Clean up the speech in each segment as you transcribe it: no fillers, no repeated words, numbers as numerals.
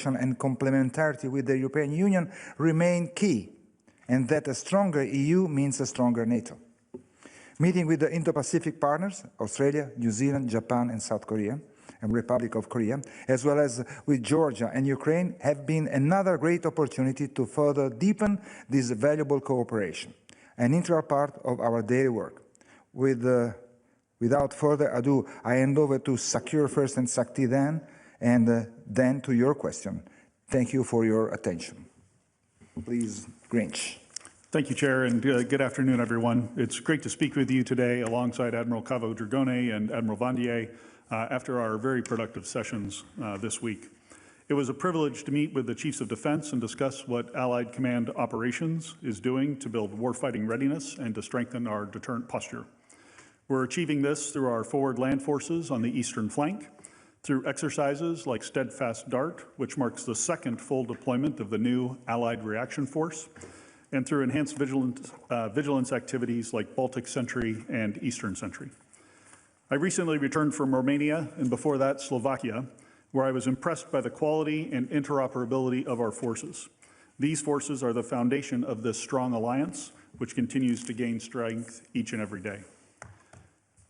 and complementarity with the European Union remain key, and that a stronger EU means a stronger NATO. Meeting with the Indo-Pacific partners, Australia, New Zealand, Japan, and South Korea, and Republic of Korea, as well as with Georgia and Ukraine, have been another great opportunity to further deepen this valuable cooperation, an integral part of our daily work. Without further ado, I hand over to Sakir first and Sakti then, and then to your question. Thank you for your attention. Please, Grinch. Thank you, Chair, and good afternoon, everyone. It's great to speak with you today alongside Admiral Cavo-Dragone and Admiral Vandier after our very productive sessions this week. It was a privilege to meet with the Chiefs of Defense and discuss what Allied Command Operations is doing to build warfighting readiness and to strengthen our deterrent posture. We're achieving this through our forward land forces on the eastern flank, through exercises like Steadfast Dart, which marks the second full deployment of the new Allied Reaction Force, and through enhanced vigilance activities like Baltic Sentry and Eastern Sentry. I recently returned from Romania and before that Slovakia, where I was impressed by the quality and interoperability of our forces. These forces are the foundation of this strong alliance, which continues to gain strength each and every day.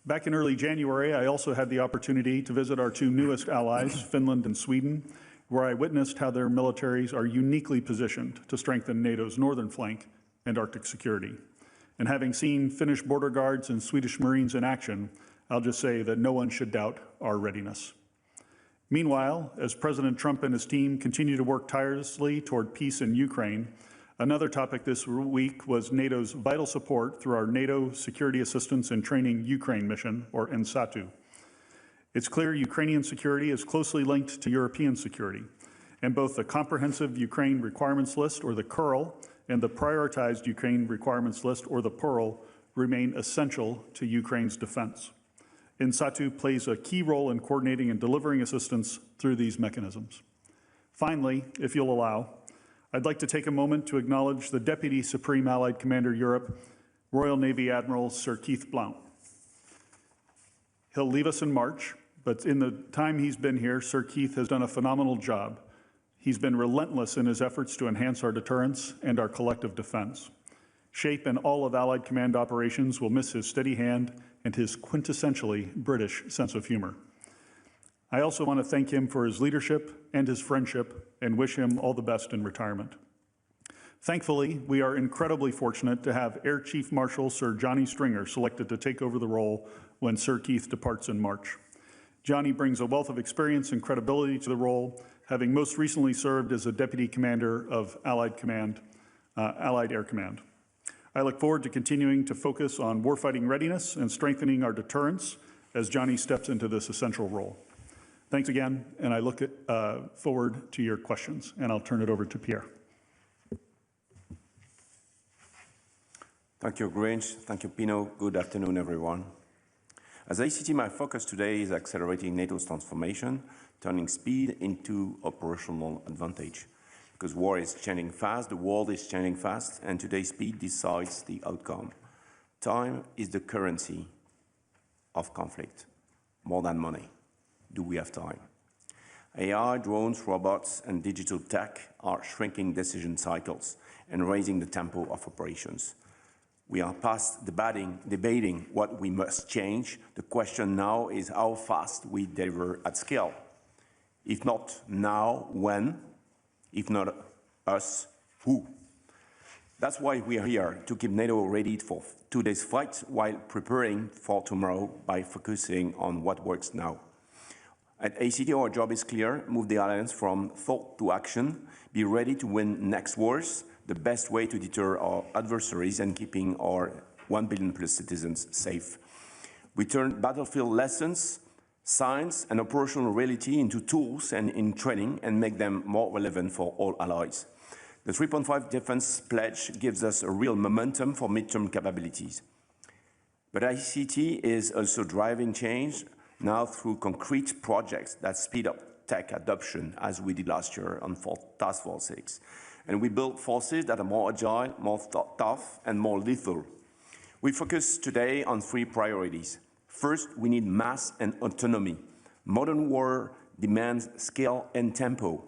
Back in early January, I also had the opportunity to visit our two newest allies, Finland and Sweden, where I witnessed how their militaries are uniquely positioned to strengthen NATO's northern flank and Arctic security. And having seen Finnish border guards and Swedish Marines in action, I'll just say that no one should doubt our readiness. Meanwhile, as President Trump and his team continue to work tirelessly toward peace in Ukraine, another topic this week was NATO's vital support through our NATO Security Assistance and Training Ukraine mission, or NSATU. It's clear Ukrainian security is closely linked to European security, and both the Comprehensive Ukraine Requirements List, or the CURL, and the Prioritized Ukraine Requirements List, or the PURL, remain essential to Ukraine's defense. NSATU plays a key role in coordinating and delivering assistance through these mechanisms. Finally, if you'll allow, I'd like to take a moment to acknowledge the Deputy Supreme Allied Commander Europe, Royal Navy Admiral Sir Keith Blount. He'll leave us in March, but in the time he's been here, Sir Keith has done a phenomenal job. He's been relentless in his efforts to enhance our deterrence and our collective defense. SHAPE and all of Allied Command Operations will miss his steady hand and his quintessentially British sense of humor. I also want to thank him for his leadership and his friendship and wish him all the best in retirement. Thankfully, we are incredibly fortunate to have Air Chief Marshal Sir Johnny Stringer selected to take over the role when Sir Keith departs in March. Johnny brings a wealth of experience and credibility to the role, having most recently served as a Deputy Commander of Allied Air Command. I look forward to continuing to focus on warfighting readiness and strengthening our deterrence as Johnny steps into this essential role. Thanks again, and I look forward to your questions, and I'll turn it over to Pierre. Thank you, Grinch. Thank you, Pino. Good afternoon, everyone. As ACT, my focus today is accelerating NATO's transformation, turning speed into operational advantage. Because war is changing fast, the world is changing fast, and today speed decides the outcome. Time is the currency of conflict, more than money. Do we have time? AI, drones, robots, and digital tech are shrinking decision cycles and raising the tempo of operations. We are past debating what we must change. The question now is how fast we deliver at scale. If not now, when? If not us, who? That's why we are here, to keep NATO ready for today's fight while preparing for tomorrow by focusing on what works now. At ACT, our job is clear: move the alliance from thought to action, be ready to win next wars, the best way to deter our adversaries and keeping our 1 billion plus citizens safe. We turn battlefield lessons, science, and operational reality into tools and in training and make them more relevant for all allies. The 3.5 defense pledge gives us a real momentum for midterm capabilities. But ICT is also driving change now through concrete projects that speed up tech adoption, as we did last year on Task Force 6. And we build forces that are more agile, more tough, and more lethal. We focus today on 3 priorities. First, we need mass and autonomy. Modern war demands scale and tempo.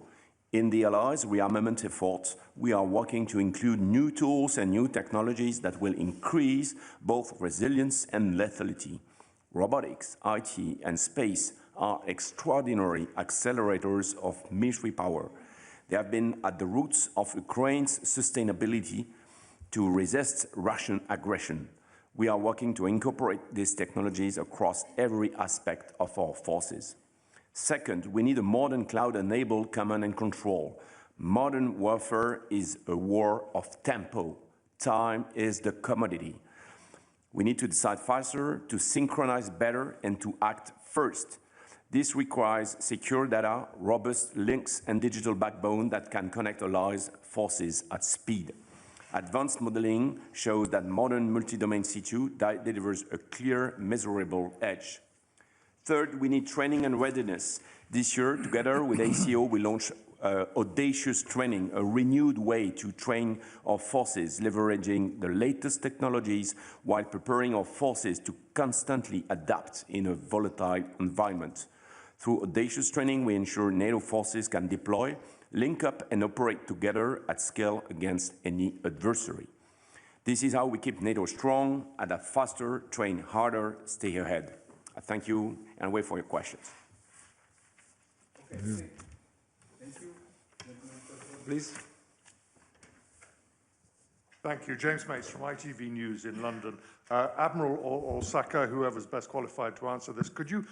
In the Allies rearmament effort, we are working to include new tools and new technologies that will increase both resilience and lethality. Robotics, IT, and space are extraordinary accelerators of military power. They have been at the roots of Ukraine's sustainability to resist Russian aggression. We are working to incorporate these technologies across every aspect of our forces. Second, we need a modern cloud-enabled command and control. Modern warfare is a war of tempo. Time is the commodity. We need to decide faster, to synchronize better, and to act first. This requires secure data, robust links, and digital backbone that can connect allies' forces at speed. Advanced modeling shows that modern multi-domain C2 delivers a clear, measurable edge. Third, we need training and readiness. This year, together with ACO, we launched audacious training, a renewed way to train our forces, leveraging the latest technologies while preparing our forces to constantly adapt in a volatile environment. Through audacious training, we ensure NATO forces can deploy, link up, and operate together at scale against any adversary. This is how we keep NATO strong, adapt faster, train harder, stay ahead. I thank you and wait for your questions. Okay. Thank you. Please. Thank you. James Mace from ITV News in London. Admiral or Saka, whoever's best qualified to answer this, could you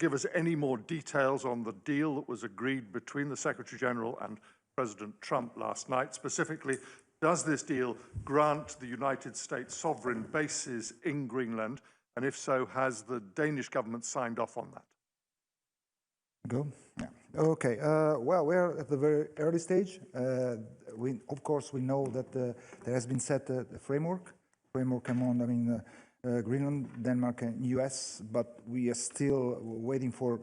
give us any more details on the deal that was agreed between the Secretary-General and President Trump last night? Specifically, does this deal grant the United States sovereign bases in Greenland? And if so, has the Danish government signed off on that? Go? Yeah. Okay. Well, we're at the very early stage. Of course, we know that there has been set a framework. Framework among, Greenland, Denmark, and US, but we are still waiting for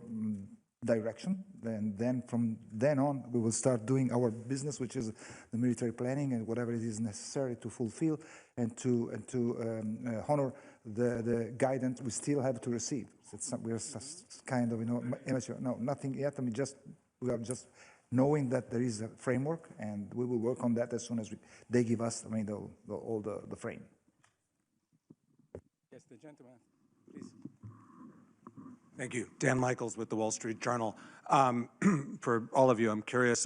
direction. And then from then on, we will start doing our business, which is the military planning and whatever it is necessary to fulfill and to honor the guidance we still have to receive. We are just kind of, immature. No, nothing yet. We are just knowing that there is a framework, and we will work on that as soon as they give us, all the frame. Yes, the gentleman, please. Thank you. Dan Michaels with the Wall Street Journal. For all of you, I'm curious,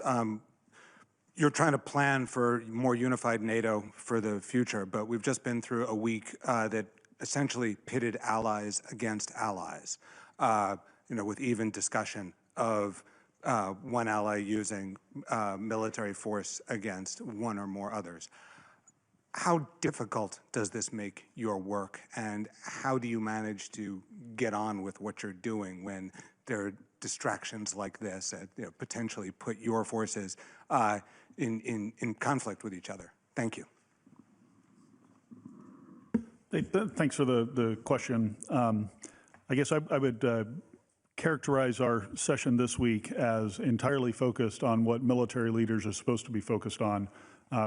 you're trying to plan for more unified NATO for the future, but we've just been through a week that essentially pitted allies against allies, with even discussion of one ally using military force against one or more others. How difficult does this make your work, and how do you manage to get on with what you're doing when there are distractions like this that potentially put your forces in conflict with each other? Thank you. Thanks for the question. I guess I would characterize our session this week as entirely focused on what military leaders are supposed to be focused on,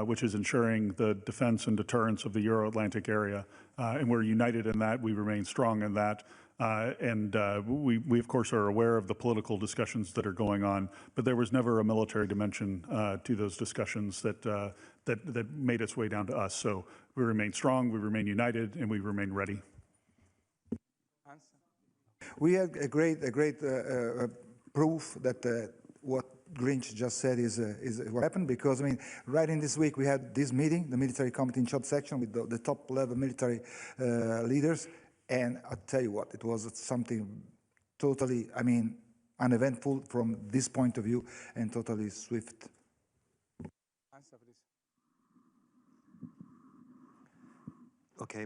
which is ensuring the defense and deterrence of the Euro-Atlantic area. And we're united in that. We remain strong in that. We of course, are aware of the political discussions that are going on, but there was never a military dimension to those discussions that made its way down to us. So we remain strong, we remain united, and we remain ready. We had a great proof that what Grinch just said is what happened, because right in this week we had this meeting, the military committee in short section with the top level military leaders, and I'll tell you what, it was something totally, uneventful from this point of view and totally swift. Answer, please. Okay.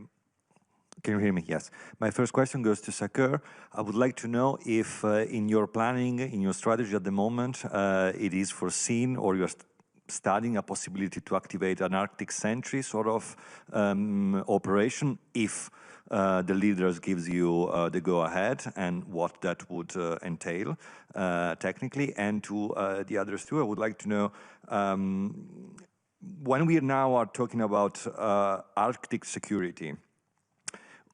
Can you hear me? Yes. My first question goes to Saker. I would like to know if in your planning, in your strategy at the moment, it is foreseen or you're studying a possibility to activate an Arctic Sentry sort of operation if the leaders gives you the go-ahead, and what that would entail technically. And to the others too, I would like to know, when we now are talking about Arctic security,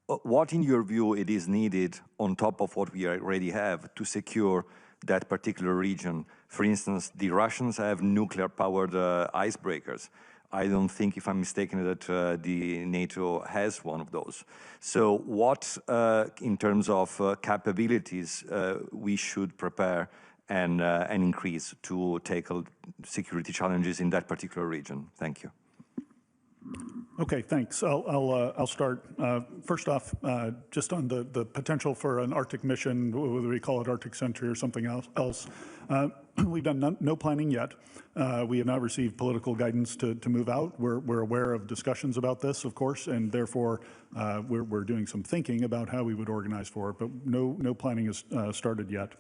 what, in your view, it is needed on top of what we already have to secure that particular region For instance, the Russians have nuclear-powered icebreakers. I don't think, if I'm mistaken, that the NATO has one of those. So what, in terms of capabilities, we should prepare and increase to tackle security challenges in that particular region? Thank you. Okay, thanks. I'll start. First off, just on the potential for an Arctic mission, whether we call it Arctic Sentry or something else. We've done no planning yet. We have not received political guidance to move out. We're aware of discussions about this, of course, and therefore we're doing some thinking about how we would organize for it, but no planning has started yet.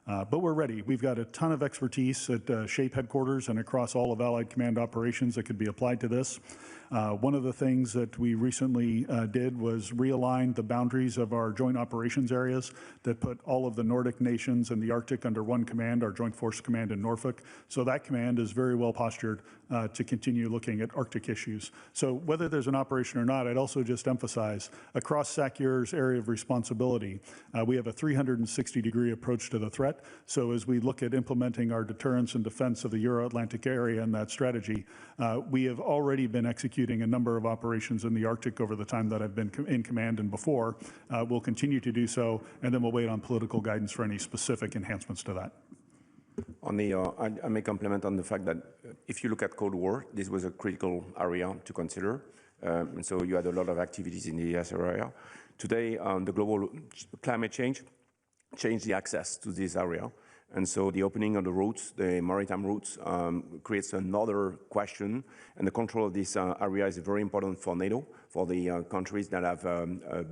But we're ready. We've got a ton of expertise at SHAPE headquarters and across all of Allied Command operations that could be applied to this. One of the things that we recently did was realign the boundaries of our joint operations areas that put all of the Nordic nations and the Arctic under one command, our Joint Force Command in Norfolk. So that command is very well postured to continue looking at Arctic issues. So whether there's an operation or not, I'd also just emphasize across SACEUR's area of responsibility, we have a 360-degree approach to the threat. So as we look at implementing our deterrence and defense of the Euro-Atlantic area and that strategy, we have already been executing a number of operations in the Arctic over the time that I've been in command and before. We'll continue to do so, and then we'll wait on political guidance for any specific enhancements to that. On the, I may compliment on the fact that if you look at Cold War, this was a critical area to consider. And so you had a lot of activities in the ES area. Today, the global climate change changed the access to this area. And so the opening of the routes, the maritime routes, creates another question. And the control of this area is very important for NATO, for the countries that have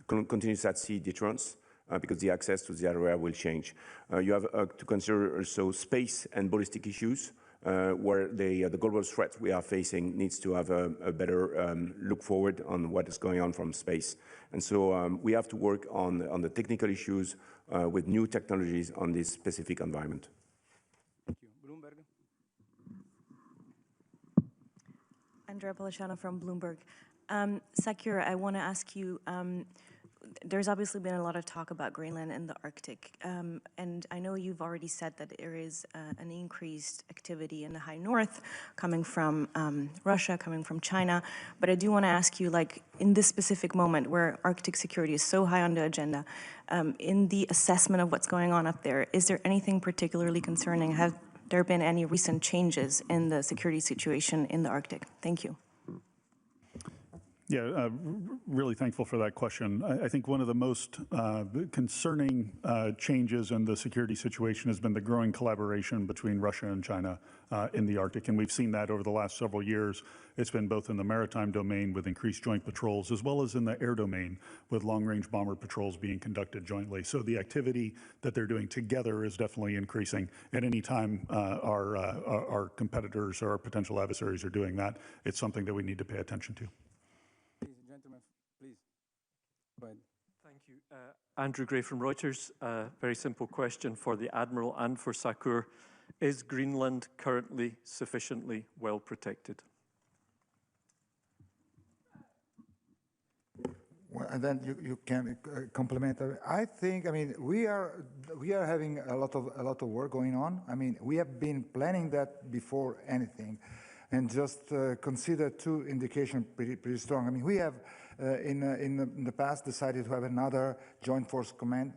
continuous at-sea deterrence, because the access to the area will change. You have to consider also space and ballistic issues, where the global threat we are facing needs to have a better look forward on what is going on from space. And so we have to work on the technical issues with new technologies on this specific environment. Thank you. Bloomberg. Andrea Policiano from Bloomberg. SACEUR, I want to ask you, there's obviously been a lot of talk about Greenland and the Arctic, and I know you've already said that there is an increased activity in the high north coming from Russia, coming from China, but I do want to ask you, like, in this specific moment where Arctic security is so high on the agenda, in the assessment of what's going on up there, is there anything particularly concerning? Have there been any recent changes in the security situation in the Arctic? Thank you. Yeah, really thankful for that question. I think one of the most concerning changes in the security situation has been the growing collaboration between Russia and China in the Arctic, and we've seen that over the last several years. It's been both in the maritime domain with increased joint patrols, as well as in the air domain with long-range bomber patrols being conducted jointly. So the activity that they're doing together is definitely increasing. At any time our competitors or our potential adversaries are doing that, it's something that we need to pay attention to. Please. Go ahead. Thank you. Andrew Gray from Reuters. Very simple question for the Admiral and for SACEUR. Is Greenland currently sufficiently well protected? Well, and then you can complement. I think, I mean, we are having a lot of work going on. I mean, we have been planning that before anything, and just consider two indications pretty strong. I mean, we have in the past decided to have another Joint Force Command,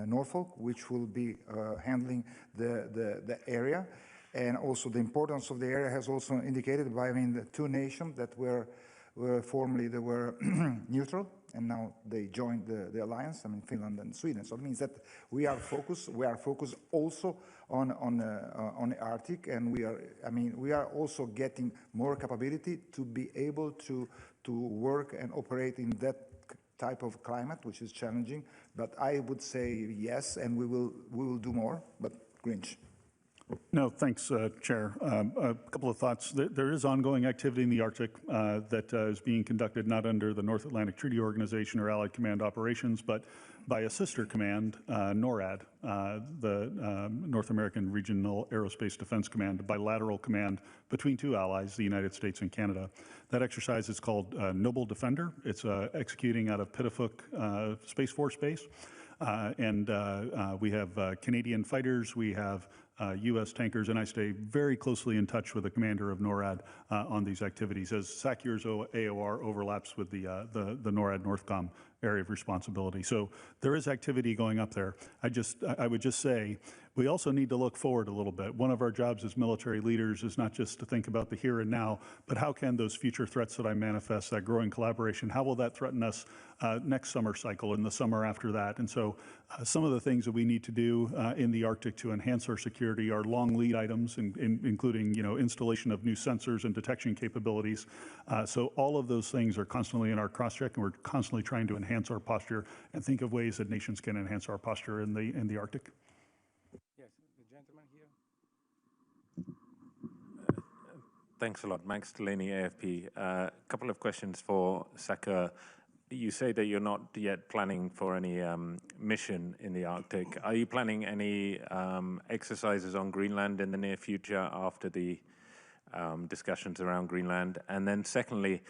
Norfolk, which will be handling the area, and also the importance of the area has also indicated by, I mean, the two nations that were formerly they were neutral, and now they joined the alliance. I mean, Finland and Sweden. So it means that we are focused. We are focused also on the Arctic, and we are also getting more capability to be able to work and operate in that type of climate, which is challenging. But I would say yes, and we will do more. But Grinch. No, thanks, Chair. A couple of thoughts. There is ongoing activity in the Arctic that is being conducted not under the North Atlantic Treaty Organization or Allied Command Operations, but by a sister command, NORAD, the North American Regional Aerospace Defense Command, a bilateral command between two allies, the United States and Canada. That exercise is called Noble Defender. It's executing out of Pitafook Space Force Base. And we have Canadian fighters, we have U.S. tankers, and I stay very closely in touch with the commander of NORAD on these activities, as SACEUR's AOR overlaps with the NORAD Northcom area of responsibility. So there is activity going up there. I would just say, we also need to look forward a little bit. One of our jobs as military leaders is not just to think about the here and now, but how can those future threats that I manifest, that growing collaboration, how will that threaten us next summer cycle and the summer after that? And so some of the things that we need to do in the Arctic to enhance our security are long lead items, including installation of new sensors and detection capabilities. So all of those things are constantly in our cross-check, and we're constantly trying to enhance our posture and think of ways that nations can enhance our posture in the Arctic. Yes, the gentleman here. Thanks a lot. Max Delaney, AFP. A couple of questions for SACEUR. You say that you're not yet planning for any mission in the Arctic. Are you planning any exercises on Greenland in the near future after the discussions around Greenland? And then secondly,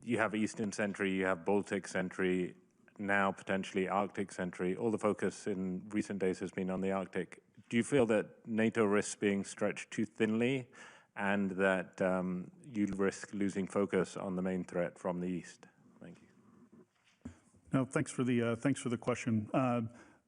you have Eastern Sentry, you have Baltic Sentry, now potentially Arctic Sentry. All the focus in recent days has been on the Arctic. Do you feel that NATO risks being stretched too thinly, and that you risk losing focus on the main threat from the east? Thank you. No, thanks for the question.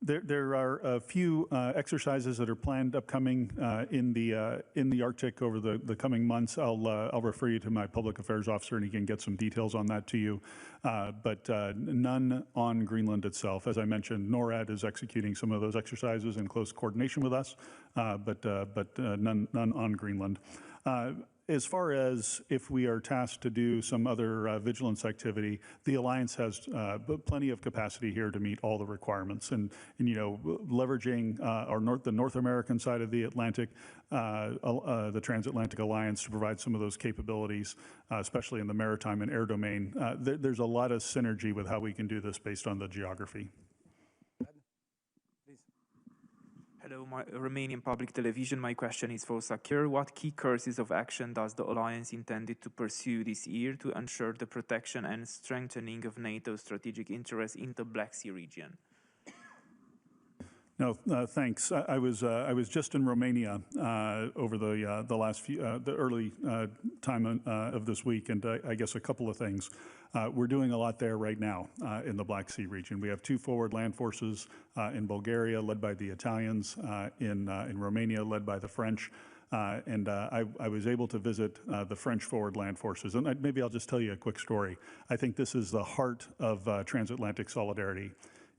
There are a few exercises that are planned upcoming in the Arctic over the coming months. I'll refer you to my public affairs officer, and he can get some details on that to you. But none on Greenland itself. As I mentioned, NORAD is executing some of those exercises in close coordination with us, but none on Greenland. As far as if we are tasked to do some other vigilance activity, the Alliance has plenty of capacity here to meet all the requirements. And leveraging the North American side of the Atlantic, the Transatlantic Alliance, to provide some of those capabilities, especially in the maritime and air domain. There's a lot of synergy with how we can do this based on the geography. Hello, Romanian Public Television. My question is for SACEUR. What key courses of action does the Alliance intended to pursue this year to ensure the protection and strengthening of NATO's strategic interests in the Black Sea region? No, thanks. I was just in Romania over the last few, the early time of this week, and I guess a couple of things. We're doing a lot there right now in the Black Sea region. We have 2 forward land forces in Bulgaria, led by the Italians, in Romania, led by the French. And I was able to visit the French forward land forces. And maybe I'll just tell you a quick story. I think this is the heart of transatlantic solidarity.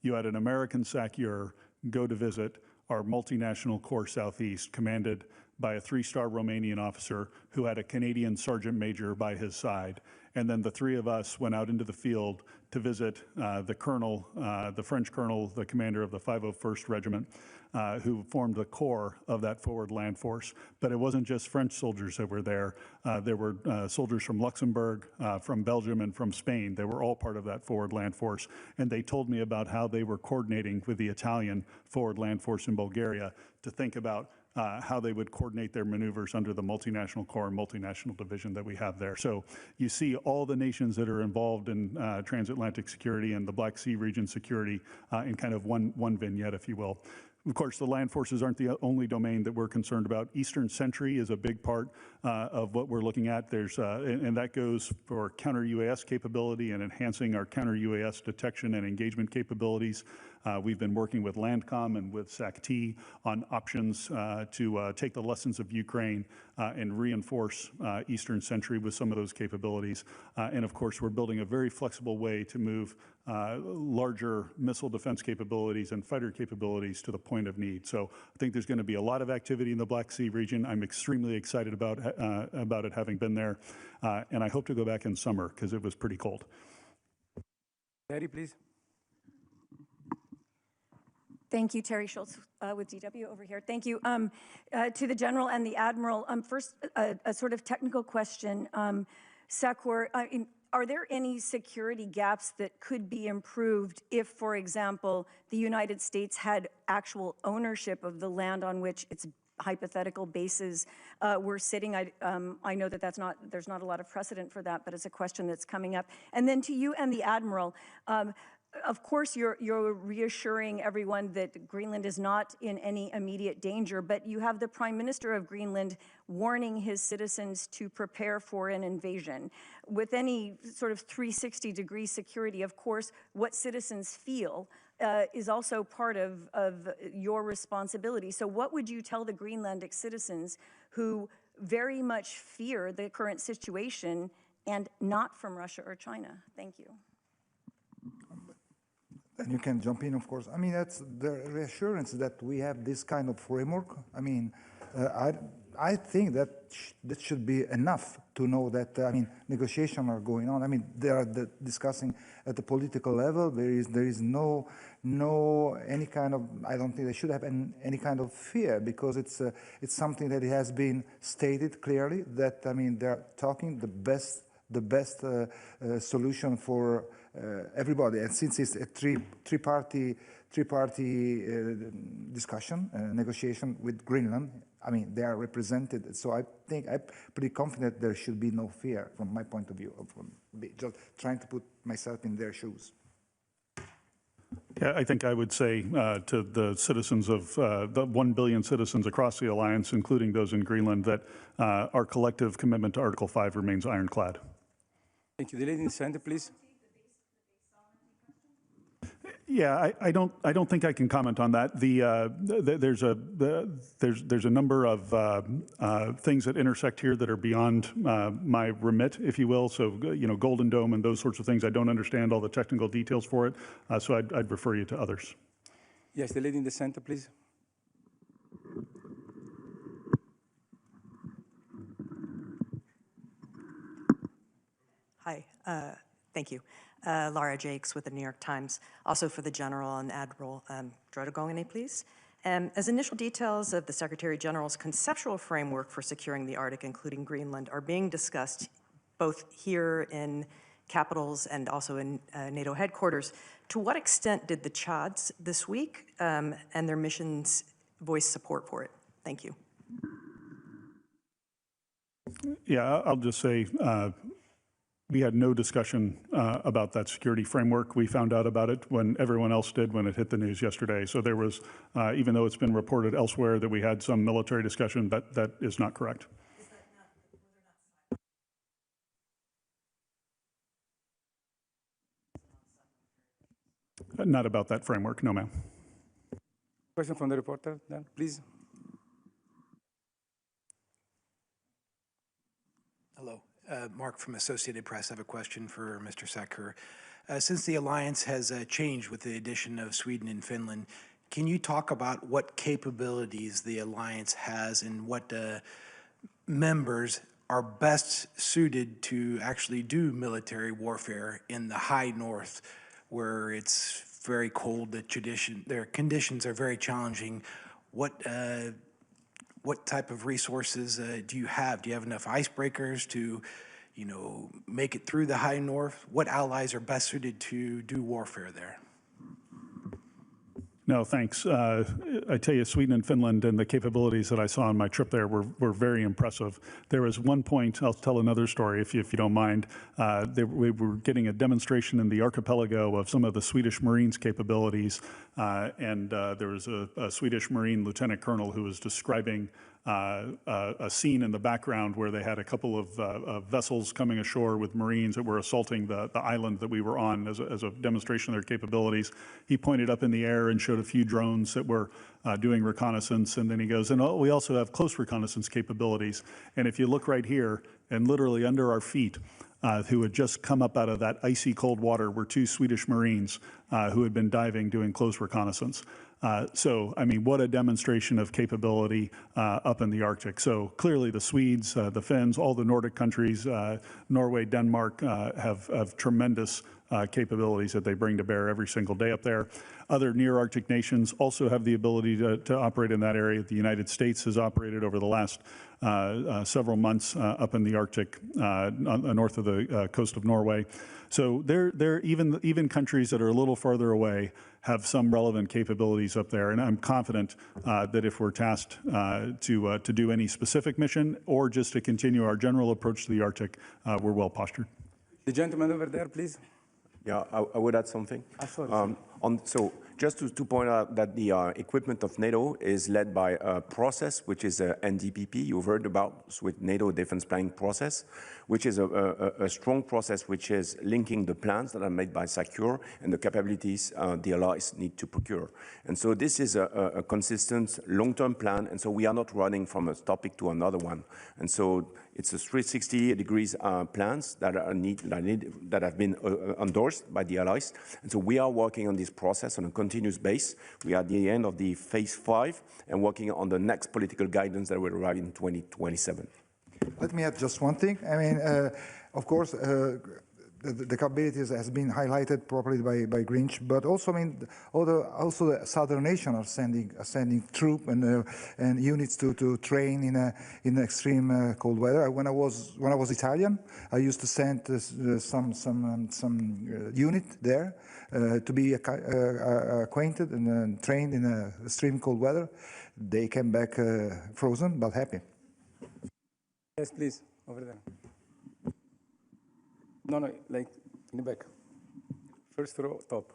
You had an American SACEUR go to visit our multinational Corps Southeast, commanded by a 3-star Romanian officer who had a Canadian sergeant major by his side. And then the 3 of us went out into the field to visit the colonel, the French colonel, the commander of the 501st Regiment, who formed the core of that forward land force. But it wasn't just French soldiers that were there. There were soldiers from Luxembourg, from Belgium, and from Spain. They were all part of that forward land force. And they told me about how they were coordinating with the Italian forward land force in Bulgaria to think about how they would coordinate their maneuvers under the multinational corps and multinational division that we have there. So you see all the nations that are involved in transatlantic security and the Black Sea region security in kind of one vignette, if you will. Of course, the land forces aren't the only domain that we're concerned about. Eastern Sentry is a big part of what we're looking at. There's, and that goes for counter-UAS capability and enhancing our counter-UAS detection and engagement capabilities. We've been working with Landcom and with SAC-T on options to take the lessons of Ukraine and reinforce Eastern Sentry with some of those capabilities. And of course, we're building a very flexible way to move larger missile defense capabilities and fighter capabilities to the point of need. So I think there's going to be a lot of activity in the Black Sea region. I'm extremely excited about it, having been there. And I hope to go back in summer because it was pretty cold. Terry, please. Thank you, Terry Schultz with DW over here. Thank you. To the General and the Admiral, first, a sort of technical question. SACEUR, are there any security gaps that could be improved if, for example, the United States had actual ownership of the land on which its hypothetical bases were sitting? I know that there's not a lot of precedent for that, but it's a question that's coming up. And then to you and the Admiral, of course, you're reassuring everyone that Greenland is not in any immediate danger, but you have the Prime Minister of Greenland warning his citizens to prepare for an invasion. With any sort of 360-degree security, of course, what citizens feel is also part of your responsibility. So what would you tell the Greenlandic citizens who very much fear the current situation and not from Russia or China? Thank you. And you can jump in, of course. I mean, that's the reassurance that we have this kind of framework. I mean, I think that that should be enough to know that, I mean, negotiations are going on. I mean, they are discussing at the political level. There is no any kind of, I don't think they should have any kind of fear, because it's something that has been stated clearly that, I mean, they're talking the best solution for everybody. And since it's a three-party discussion, negotiation with Greenland, I mean, they are represented. So I think I'm pretty confident there should be no fear from my point of view, of just trying to put myself in their shoes. Yeah, I think I would say to the citizens of the 1 billion citizens across the alliance, including those in Greenland, that our collective commitment to Article 5 remains ironclad. Thank you. The lady in the center, please. Yeah, I don't think I can comment on that. There's a number of things that intersect here that are beyond my remit, if you will. So, you know, Golden Dome and those sorts of things. I don't understand all the technical details for it. So I'd refer you to others. Yes, the lady in the center, please. Hi, thank you. Laura Jakes with the New York Times, also for the General and Admiral Dragongene, please. As initial details of the Secretary General's conceptual framework for securing the Arctic, including Greenland, are being discussed both here in capitals and also in NATO headquarters, to what extent did the Chads this week and their missions voice support for it? Thank you. Yeah, I'll just say we had no discussion about that security framework. We found out about it when everyone else did when it hit the news yesterday. So there was, even though it's been reported elsewhere that we had some military discussion, that is not correct. Not about that framework, no, ma'am. Question from the reporter, then, please. Hello. Mark from Associated Press. I have a question for Mr. Sakur. Since the alliance has changed with the addition of Sweden and Finland, can you talk about what capabilities the alliance has and what members are best suited to actually do military warfare in the high north, where it's very cold, their conditions are very challenging? What type of resources do you have? Do you have enough icebreakers to, you know, make it through the high north? What allies are best suited to do warfare there? No, thanks. I tell you, Sweden and Finland and the capabilities that I saw on my trip there were very impressive. There was one point, I'll tell another story if you don't mind. We were getting a demonstration in the archipelago of some of the Swedish Marines' capabilities, and there was a Swedish Marine lieutenant colonel who was describing a scene in the background where they had a couple of vessels coming ashore with Marines that were assaulting the island that we were on as a demonstration of their capabilities. He pointed up in the air and showed a few drones that were doing reconnaissance, and then he goes, and we also have close reconnaissance capabilities. And if you look right here, and literally under our feet, who had just come up out of that icy cold water were two Swedish Marines who had been diving doing close reconnaissance. So, I mean, what a demonstration of capability up in the Arctic. So clearly the Swedes, the Finns, all the Nordic countries, Norway, Denmark have tremendous capabilities that they bring to bear every single day up there. Other near Arctic nations also have the ability to operate in that area. The United States has operated over the last several months up in the Arctic, north of the coast of Norway. So they're even countries that are a little farther away have some relevant capabilities up there. And I'm confident that if we're tasked to do any specific mission or just to continue our general approach to the Arctic, we're well postured. The gentleman over there, please. Yeah, I would add something. Absolutely. So just to point out that the equipment of NATO is led by a process, which is a NDPP, you've heard about, with NATO Defense Planning Process, which is a strong process which is linking the plans that are made by SACEUR and the capabilities the allies need to procure. And so this is a consistent long-term plan, and so we are not running from a topic to another one. And so it's a 360 degrees plans that have been endorsed by the allies. And so we are working on this process on a continuous basis. We are at the end of the phase 5 and working on the next political guidance that will arrive in 2027. Let me add just one thing. I mean, of course, the capabilities has been highlighted properly by Grinch, but also, I mean, also the southern nations are sending troops and units to train in extreme cold weather. When I was Italian, I used to send some unit there to be acquainted and trained in extreme cold weather. They came back frozen but happy. Yes, please, over there. No, like in the back. First row, top.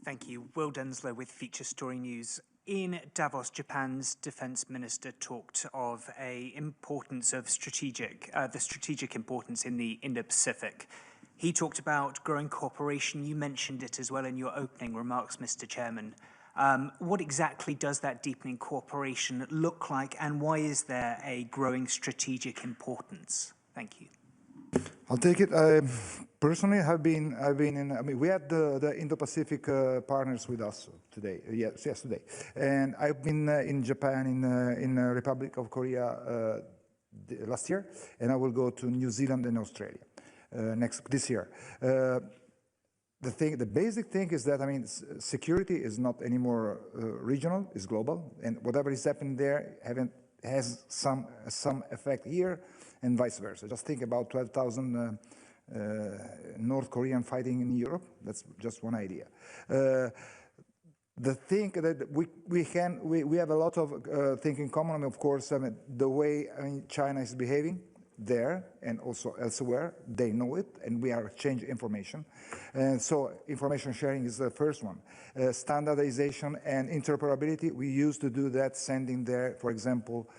Thank you. Will Denslow with Feature Story News. In Davos, Japan's defense minister talked of the strategic importance in the Indo-Pacific. He talked about growing cooperation. You mentioned it as well in your opening remarks, Mr. Chairman. What exactly does that deepening cooperation look like, and why is there a growing strategic importance? Thank you. I'll take it. Personally, I've been in. I mean, we had the Indo-Pacific partners with us today. Yesterday, and I've been in Japan, in Republic of Korea last year, and I will go to New Zealand and Australia this year. The basic thing is that, I mean, security is not anymore regional, it's global, and whatever is happening there has some effect here and vice versa. Just think about 12,000 North Korean fighting in Europe. That's just one idea. The thing that we have a lot of things in common. I mean, of course, I mean, the way China is behaving there and also elsewhere, they know it, and we are exchanging information. And so information sharing is the first one. Standardization and interoperability, we used to do that, sending there, for example,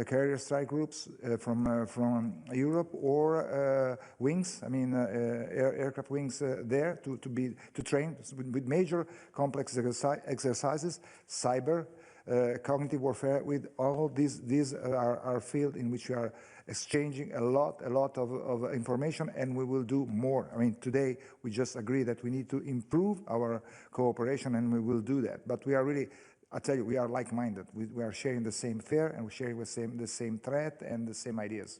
carrier strike groups from Europe or wings, I mean aircraft wings there to train with major complex exercises, cyber, cognitive warfare. With all these are fields in which we are exchanging a lot of information, and we will do more. I mean, today we just agree that we need to improve our cooperation, and we will do that. But we are really, I tell you, we are like-minded. We are sharing the same fear, and we're sharing the same threat and the same ideas.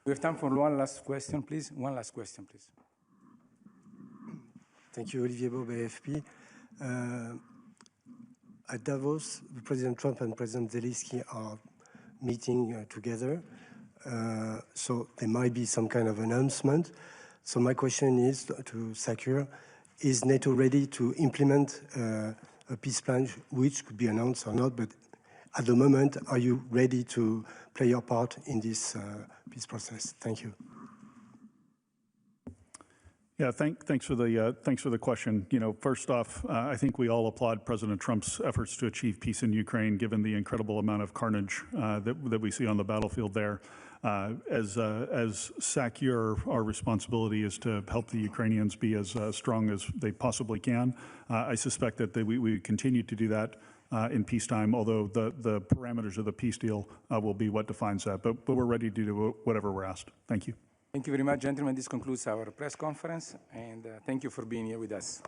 We have time for one last question, please. One last question, please. Thank you, Olivier Bob, AFP. At Davos, President Trump and President Zelensky are meeting together. So there might be some kind of announcement. So my question is to SACEUR, is NATO ready to implement a peace plan, which could be announced or not, but at the moment, are you ready to play your part in this peace process? Thank you. Yeah, thanks for the question. You know, first off, I think we all applaud President Trump's efforts to achieve peace in Ukraine, given the incredible amount of carnage that we see on the battlefield there. As SACEUR, our responsibility is to help the Ukrainians be as strong as they possibly can. I suspect that we continue to do that in peacetime, although the parameters of the peace deal will be what defines that. But we're ready to do whatever we're asked. Thank you. Thank you very much, gentlemen. This concludes our press conference, and thank you for being here with us.